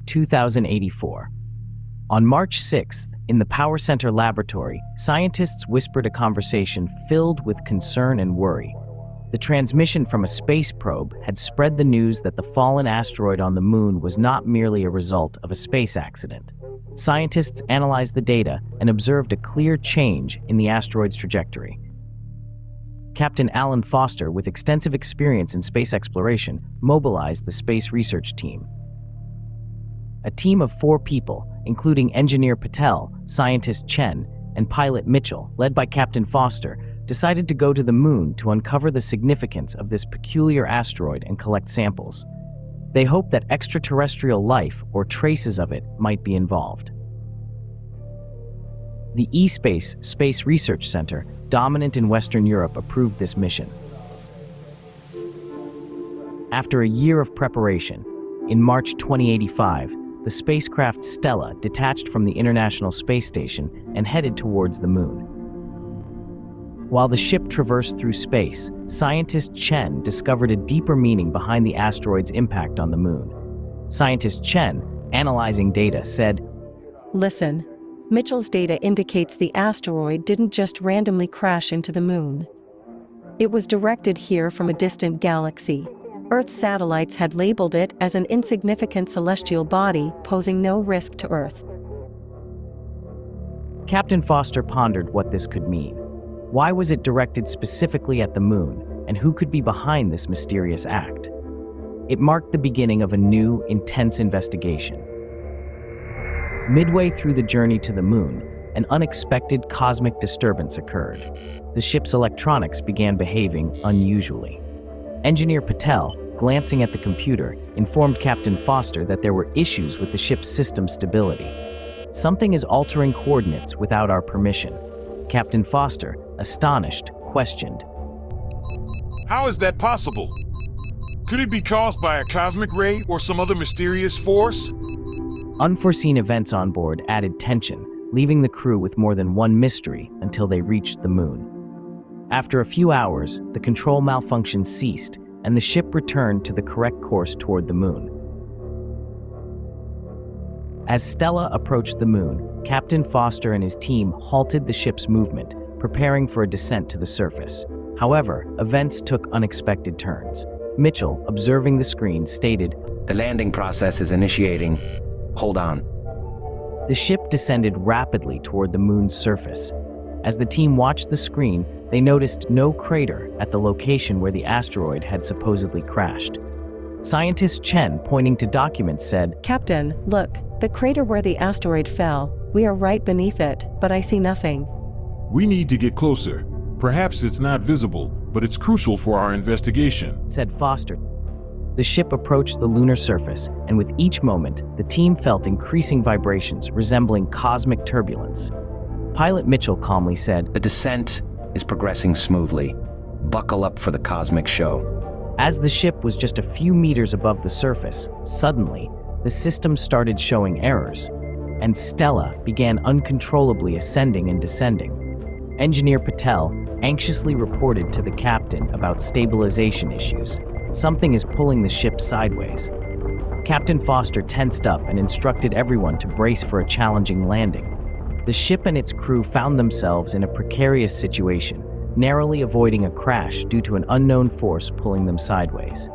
2084. On March 6th, in the Power Center laboratory, scientists whispered a conversation filled with concern and worry. The transmission from a space probe had spread the news that the fallen asteroid on the moon was not merely a result of a space accident. Scientists analyzed the data and observed a clear change in the asteroid's trajectory. Captain Alan Foster, with extensive experience in space exploration, mobilized the space research team. A team of 4 people, including Engineer Patel, Scientist Chen, and Pilot Mitchell, led by Captain Foster, decided to go to the moon to uncover the significance of this peculiar asteroid and collect samples. They hoped that extraterrestrial life or traces of it might be involved. The eSpace Space Research Center, dominant in Western Europe, approved this mission. After a year of preparation, in March 2085, the spacecraft Stella detached from the International Space Station and headed towards the moon. While the ship traversed through space, scientist Chen discovered a deeper meaning behind the asteroid's impact on the moon. Scientist Chen, analyzing data, said, "Listen, Mitchell's data indicates the asteroid didn't just randomly crash into the moon. It was directed here from a distant galaxy. Earth's satellites had labeled it as an insignificant celestial body posing no risk to Earth." Captain Foster pondered what this could mean. Why was it directed specifically at the moon, and who could be behind this mysterious act? It marked the beginning of a new, intense investigation. Midway through the journey to the moon, an unexpected cosmic disturbance occurred. The ship's electronics began behaving unusually. Engineer Patel, glancing at the computer, informed Captain Foster that there were issues with the ship's system stability. "Something is altering coordinates without our permission." Captain Foster, astonished, questioned, "How is that possible? Could it be caused by a cosmic ray or some other mysterious force?" Unforeseen events on board added tension, leaving the crew with more than one mystery until they reached the moon. After a few hours, the control malfunction ceased, and the ship returned to the correct course toward the moon. As Stella approached the moon, Captain Foster and his team halted the ship's movement, preparing for a descent to the surface. However, events took unexpected turns. Mitchell, observing the screen, stated, "The landing process is initiating. Hold on." The ship descended rapidly toward the moon's surface. As the team watched the screen, they noticed no crater at the location where the asteroid had supposedly crashed. Scientist Chen, pointing to documents, said, "Captain, look, the crater where the asteroid fell. We are right beneath it, but I see nothing." "We need to get closer. Perhaps it's not visible, but it's crucial for our investigation," said Foster. The ship approached the lunar surface, and with each moment, the team felt increasing vibrations resembling cosmic turbulence. Pilot Mitchell calmly said, "The descent is progressing smoothly. Buckle up for the cosmic show." As the ship was just a few meters above the surface, suddenly, the system started showing errors, and Stella began uncontrollably ascending and descending. Engineer Patel anxiously reported to the captain about stabilization issues. "Something is pulling the ship sideways." Captain Foster tensed up and instructed everyone to brace for a challenging landing. The ship and its crew found themselves in a precarious situation, narrowly avoiding a crash due to an unknown force pulling them sideways.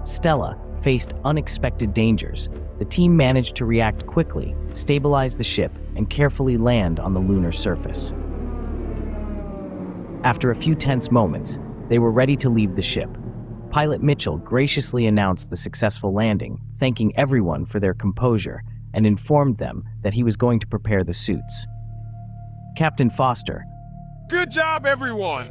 Stella faced unexpected dangers. The team managed to react quickly, stabilize the ship, and carefully land on the lunar surface. After a few tense moments, they were ready to leave the ship. Pilot Mitchell graciously announced the successful landing, thanking everyone for their composure, and informed them that he was going to prepare the suits. Captain Foster, "Good job, everyone!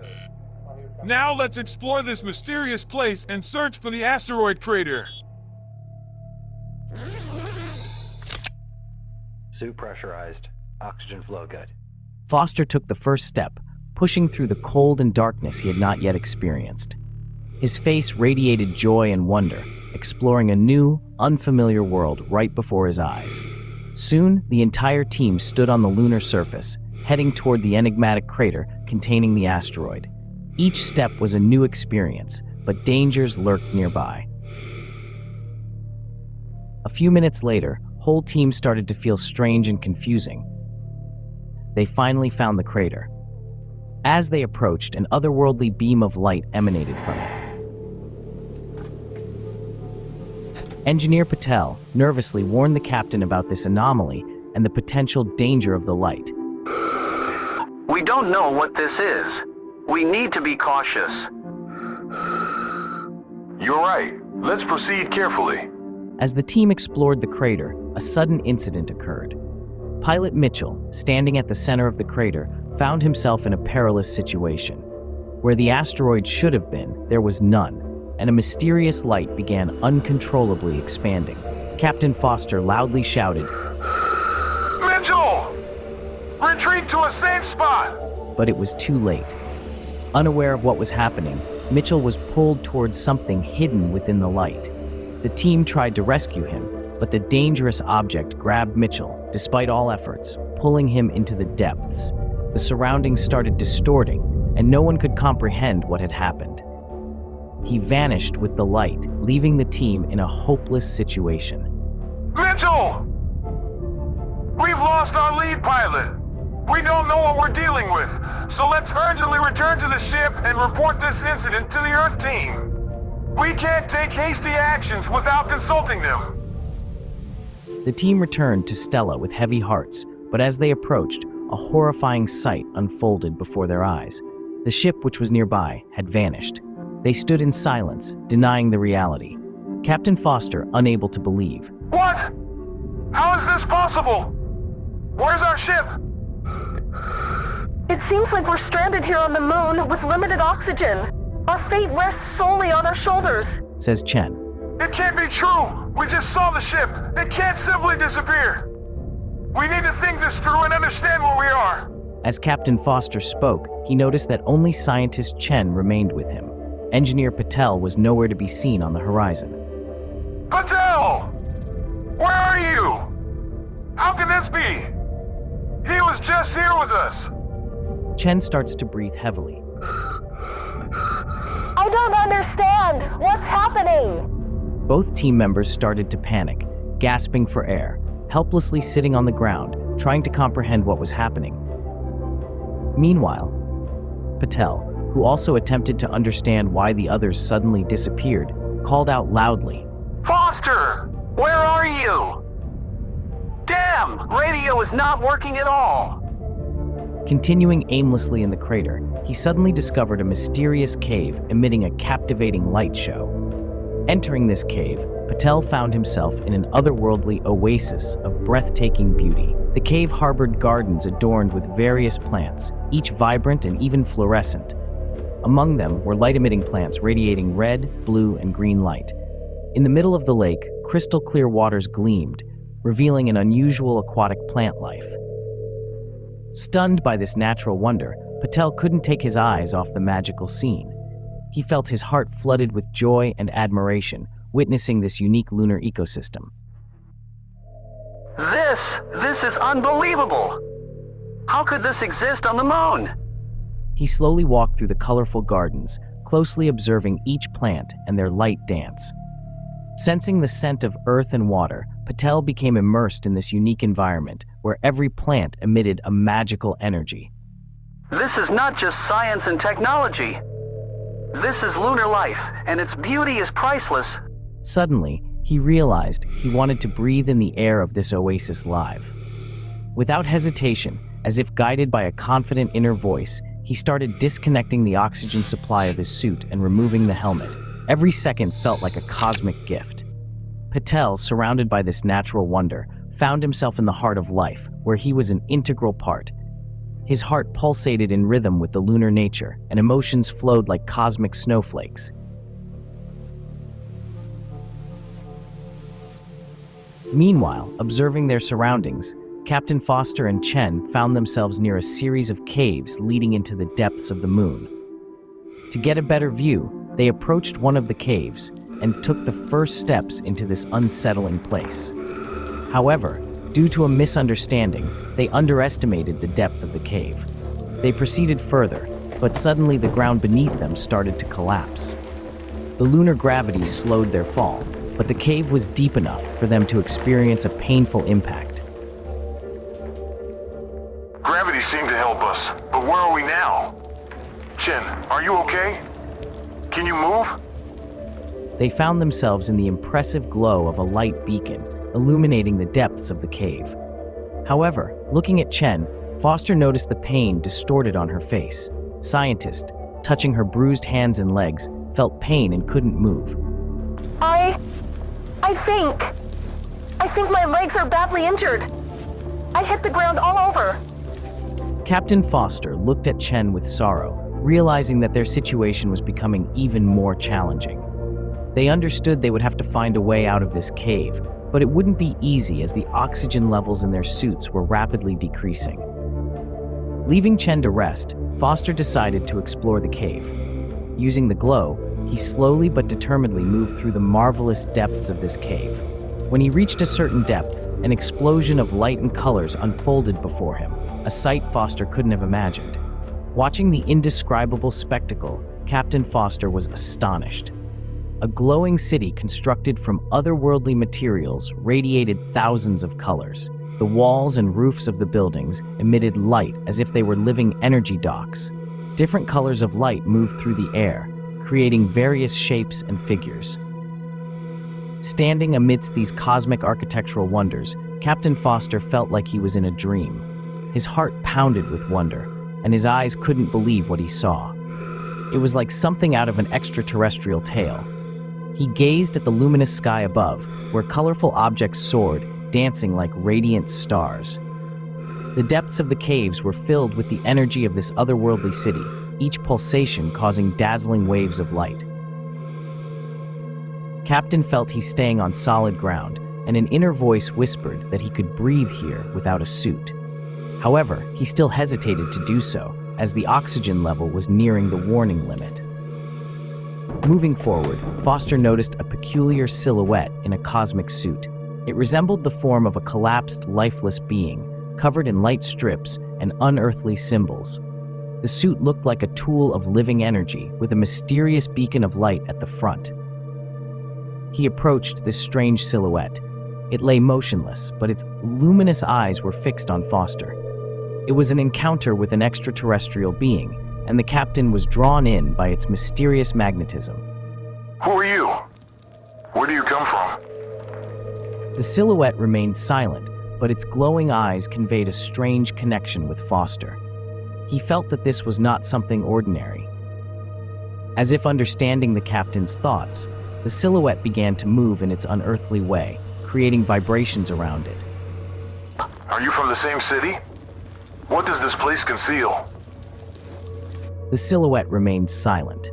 Now let's explore this mysterious place and search for the asteroid crater." Suit pressurized. Oxygen flow good. Foster took the first step, pushing through the cold and darkness he had not yet experienced. His face radiated joy and wonder, exploring a new, unfamiliar world right before his eyes. Soon, the entire team stood on the lunar surface, heading toward the enigmatic crater containing the asteroid. Each step was a new experience, but dangers lurked nearby. A few minutes later, whole teams started to feel strange and confusing. They finally found the crater. As they approached, an otherworldly beam of light emanated from it. Engineer Patel nervously warned the captain about this anomaly and the potential danger of the light. We don't know what this is. We need to be cautious. You're right. Let's proceed carefully. As the team explored the crater, a sudden incident occurred. Pilot Mitchell, standing at the center of the crater, found himself in a perilous situation. Where the asteroid should have been, there was none, and a mysterious light began uncontrollably expanding. Captain Foster loudly shouted, Mitchell! Retreat to a safe spot! But it was too late. Unaware of what was happening, Mitchell was pulled towards something hidden within the light. The team tried to rescue him, but the dangerous object grabbed Mitchell, despite all efforts, pulling him into the depths. The surroundings started distorting, and no one could comprehend what had happened. He vanished with the light, leaving the team in a hopeless situation. Mitchell! We've lost our lead pilot. We don't know what we're dealing with, so let's urgently return to the ship and report this incident to the Earth team. We can't take hasty actions without consulting them. The team returned to Stella with heavy hearts, but as they approached, a horrifying sight unfolded before their eyes. The ship, which was nearby, had vanished. They stood in silence, denying the reality. Captain Foster, unable to believe. What? How is this possible? Where's our ship? It seems like we're stranded here on the moon with limited oxygen. Our fate rests solely on our shoulders, Says Chen. It can't be true. We just saw the ship. It can't simply disappear. We need to think this through and understand where we are. As Captain Foster spoke, he noticed that only scientist Chen remained with him. Engineer Patel was nowhere to be seen on the horizon. Patel! Where are you? How can this be? He was just here with us. Chen starts to breathe heavily. I don't understand. What's happening? Both team members started to panic, gasping for air, helplessly sitting on the ground, trying to comprehend what was happening. Meanwhile, Patel, who also attempted to understand why the others suddenly disappeared, called out loudly. Foster! Where are you? Damn! Radio is not working at all! Continuing aimlessly in the crater, he suddenly discovered a mysterious cave emitting a captivating light show. Entering this cave, Patel found himself in an otherworldly oasis of breathtaking beauty. The cave harbored gardens adorned with various plants, each vibrant and even fluorescent. Among them were light-emitting plants radiating red, blue, and green light. In the middle of the lake, crystal-clear waters gleamed, revealing an unusual aquatic plant life. Stunned by this natural wonder, Patel couldn't take his eyes off the magical scene. He felt his heart flooded with joy and admiration, witnessing this unique lunar ecosystem. This is unbelievable! How could this exist on the moon? He slowly walked through the colorful gardens, closely observing each plant and their light dance. Sensing the scent of earth and water, Patel became immersed in this unique environment where every plant emitted a magical energy. This is not just science and technology. This is lunar life, and its beauty is priceless. Suddenly, he realized he wanted to breathe in the air of this oasis live. Without hesitation, as if guided by a confident inner voice, he started disconnecting the oxygen supply of his suit and removing the helmet. Every second felt like a cosmic gift. Patel, surrounded by this natural wonder, found himself in the heart of life, where he was an integral part. His heart pulsated in rhythm with the lunar nature, and emotions flowed like cosmic snowflakes. Meanwhile, observing their surroundings, Captain Foster and Chen found themselves near a series of caves leading into the depths of the moon. To get a better view, they approached one of the caves and took the first steps into this unsettling place. However, due to a misunderstanding, they underestimated the depth of the cave. They proceeded further, but suddenly the ground beneath them started to collapse. The lunar gravity slowed their fall, but the cave was deep enough for them to experience a painful impact. Gravity seemed to help us, but where are we now? Chen, are you okay? Can you move? They found themselves in the impressive glow of a light beacon, illuminating the depths of the cave. However, looking at Chen, Foster noticed the pain distorted on her face. Scientist, touching her bruised hands and legs, felt pain and couldn't move. I think my legs are badly injured. I hit the ground all over. Captain Foster looked at Chen with sorrow, realizing that their situation was becoming even more challenging. They understood they would have to find a way out of this cave, but it wouldn't be easy as the oxygen levels in their suits were rapidly decreasing. Leaving Chen to rest, Foster decided to explore the cave. Using the glow, he slowly but determinedly moved through the marvelous depths of this cave. When he reached a certain depth, an explosion of light and colors unfolded before him, a sight Foster couldn't have imagined. Watching the indescribable spectacle, Captain Foster was astonished. A glowing city constructed from otherworldly materials radiated thousands of colors. The walls and roofs of the buildings emitted light as if they were living energy docks. Different colors of light moved through the air, creating various shapes and figures. Standing amidst these cosmic architectural wonders, Captain Foster felt like he was in a dream. His heart pounded with wonder, and his eyes couldn't believe what he saw. It was like something out of an extraterrestrial tale. He gazed at the luminous sky above, where colorful objects soared, dancing like radiant stars. The depths of the caves were filled with the energy of this otherworldly city, each pulsation causing dazzling waves of light. Captain felt he's staying on solid ground, and an inner voice whispered that he could breathe here without a suit. However, he still hesitated to do so, as the oxygen level was nearing the warning limit. Moving forward, Foster noticed a peculiar silhouette in a cosmic suit. It resembled the form of a collapsed, lifeless being, covered in light strips and unearthly symbols. The suit looked like a tool of living energy, with a mysterious beacon of light at the front. He approached this strange silhouette. It lay motionless, but its luminous eyes were fixed on Foster. It was an encounter with an extraterrestrial being, and the captain was drawn in by its mysterious magnetism. Who are you? Where do you come from? The silhouette remained silent, but its glowing eyes conveyed a strange connection with Foster. He felt that this was not something ordinary. As if understanding the captain's thoughts, the silhouette began to move in its unearthly way, creating vibrations around it. Are you from the same city? What does this place conceal? The silhouette remained silent.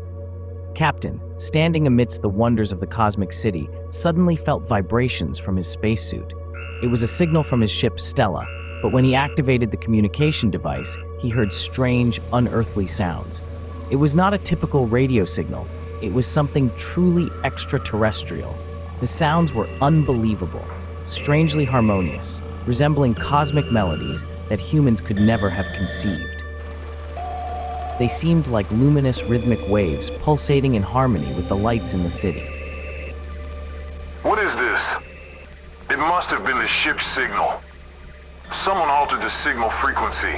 Captain, standing amidst the wonders of the cosmic city, suddenly felt vibrations from his spacesuit. It was a signal from his ship Stella, but when he activated the communication device, he heard strange, unearthly sounds. It was not a typical radio signal. It was something truly extraterrestrial. The sounds were unbelievable, strangely harmonious, resembling cosmic melodies that humans could never have conceived. They seemed like luminous rhythmic waves pulsating in harmony with the lights in the city. What is this? It must have been the ship's signal. Someone altered the signal frequency.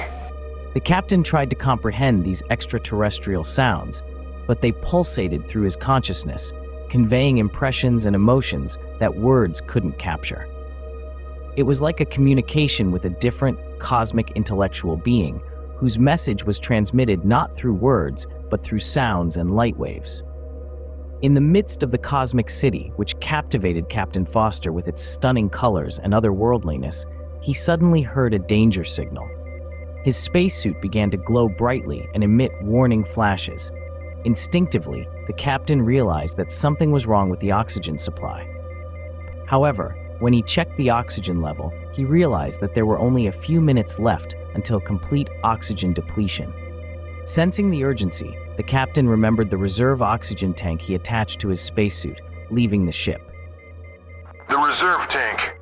The captain tried to comprehend these extraterrestrial sounds, but they pulsated through his consciousness, conveying impressions and emotions that words couldn't capture. It was like a communication with a different, cosmic intellectual being, whose message was transmitted not through words, but through sounds and light waves. In the midst of the cosmic city, which captivated Captain Foster with its stunning colors and otherworldliness, he suddenly heard a danger signal. His spacesuit began to glow brightly and emit warning flashes. Instinctively, the captain realized that something was wrong with the oxygen supply. However, when he checked the oxygen level, he realized that there were only a few minutes left until complete oxygen depletion. Sensing the urgency, the captain remembered the reserve oxygen tank he attached to his spacesuit, leaving the ship. The reserve tank.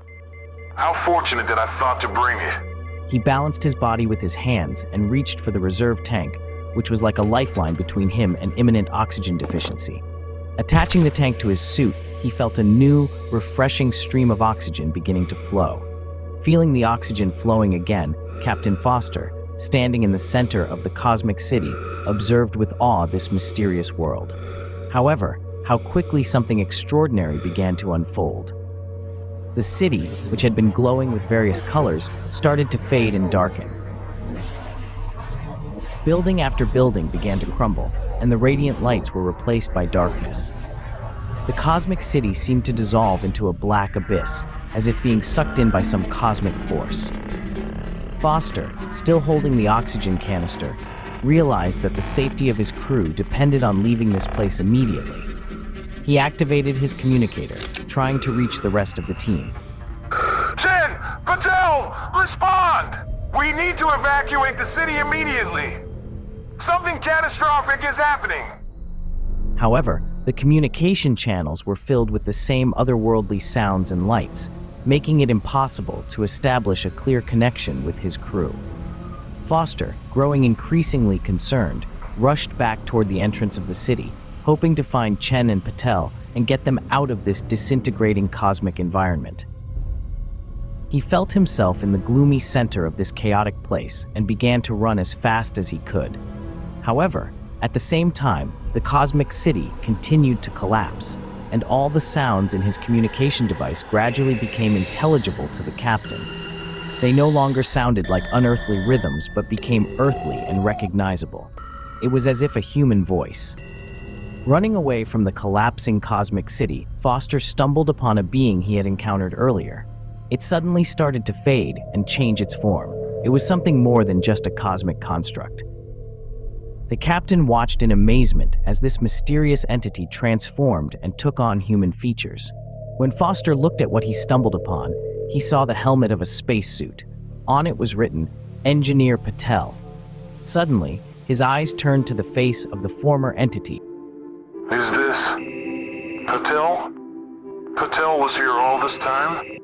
How fortunate that I thought to bring it. He balanced his body with his hands and reached for the reserve tank, which was like a lifeline between him and imminent oxygen deficiency. Attaching the tank to his suit, he felt a new, refreshing stream of oxygen beginning to flow. Feeling the oxygen flowing again, Captain Foster, standing in the center of the cosmic city, observed with awe this mysterious world. However, how quickly something extraordinary began to unfold. The city, which had been glowing with various colors, started to fade and darken. Building after building began to crumble, and the radiant lights were replaced by darkness. The cosmic city seemed to dissolve into a black abyss, as if being sucked in by some cosmic force. Foster, still holding the oxygen canister, realized that the safety of his crew depended on leaving this place immediately. He activated his communicator, trying to reach the rest of the team. Chen! Patel! Respond! We need to evacuate the city immediately! Something catastrophic is happening! However, the communication channels were filled with the same otherworldly sounds and lights, making it impossible to establish a clear connection with his crew. Foster, growing increasingly concerned, rushed back toward the entrance of the city, hoping to find Chen and Patel and get them out of this disintegrating cosmic environment. He felt himself in the gloomy center of this chaotic place and began to run as fast as he could. However, at the same time, the cosmic city continued to collapse, and all the sounds in his communication device gradually became intelligible to the captain. They no longer sounded like unearthly rhythms, but became earthly and recognizable. It was as if a human voice. Running away from the collapsing cosmic city, Foster stumbled upon a being he had encountered earlier. It suddenly started to fade and change its form. It was something more than just a cosmic construct. The captain watched in amazement as this mysterious entity transformed and took on human features. When Foster looked at what he stumbled upon, he saw the helmet of a spacesuit. On it was written, "Engineer Patel." Suddenly, his eyes turned to the face of the former entity. Is this... Patel? Patel was here all this time?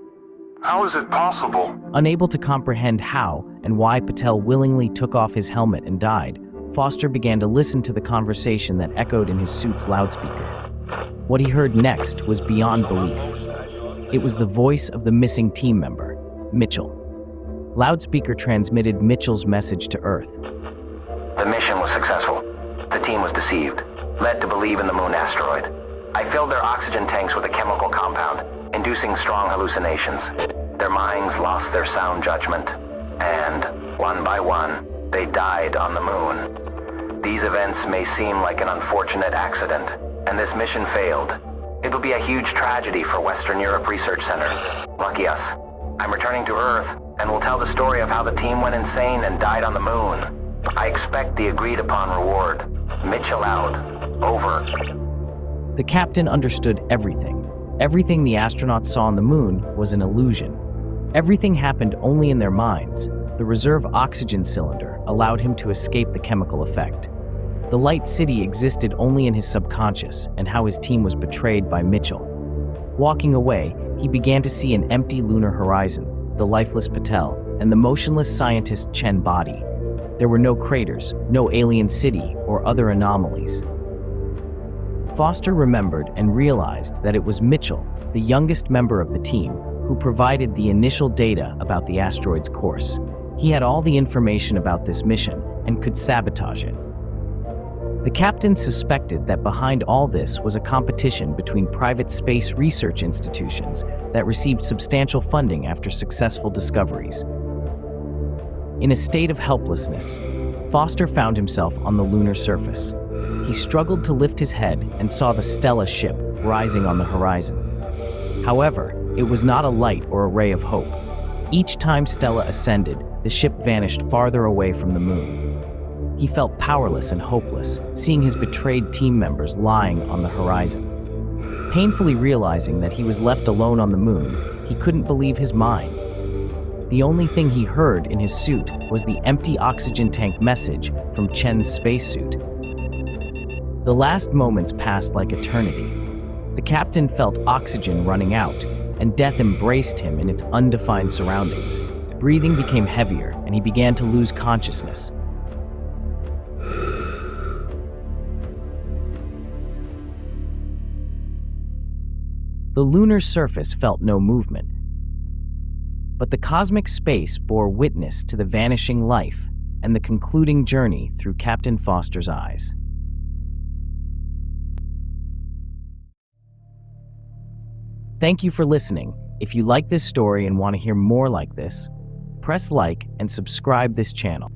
How is it possible? Unable to comprehend how and why Patel willingly took off his helmet and died, Foster began to listen to the conversation that echoed in his suit's loudspeaker. What he heard next was beyond belief. It was the voice of the missing team member, Mitchell. Loudspeaker transmitted Mitchell's message to Earth. The mission was successful. The team was deceived, led to believe in the moon asteroid. I filled their oxygen tanks with a chemical compound, inducing strong hallucinations. Their minds lost their sound judgment, and, one by one, they died on the moon. These events may seem like an unfortunate accident, and this mission failed. It'll be a huge tragedy for Western Europe Research Center. Lucky us. I'm returning to Earth, and will tell the story of how the team went insane and died on the moon. I expect the agreed-upon reward. Mitchell out. Over. The captain understood everything. Everything the astronauts saw on the moon was an illusion. Everything happened only in their minds. The reserve oxygen cylinder allowed him to escape the chemical effect. The light city existed only in his subconscious, and how his team was betrayed by Mitchell. Walking away, he began to see an empty lunar horizon, the lifeless Patel, and the motionless scientist Chen body. There were no craters, no alien city, or other anomalies. Foster remembered and realized that it was Mitchell, the youngest member of the team, who provided the initial data about the asteroid's course. He had all the information about this mission and could sabotage it. The captain suspected that behind all this was a competition between private space research institutions that received substantial funding after successful discoveries. In a state of helplessness, Foster found himself on the lunar surface. He struggled to lift his head and saw the Stella ship rising on the horizon. However, it was not a light or a ray of hope. Each time Stella ascended, the ship vanished farther away from the moon. He felt powerless and hopeless, seeing his betrayed team members lying on the horizon. Painfully realizing that he was left alone on the moon, he couldn't believe his mind. The only thing he heard in his suit was the empty oxygen tank message from Chen's spacesuit. The last moments passed like eternity. The captain felt oxygen running out, and death embraced him in its undefined surroundings. Breathing became heavier, and he began to lose consciousness. The lunar surface felt no movement, but the cosmic space bore witness to the vanishing life and the concluding journey through Captain Foster's eyes. Thank you for listening. If you like this story and want to hear more like this, press like and subscribe this channel.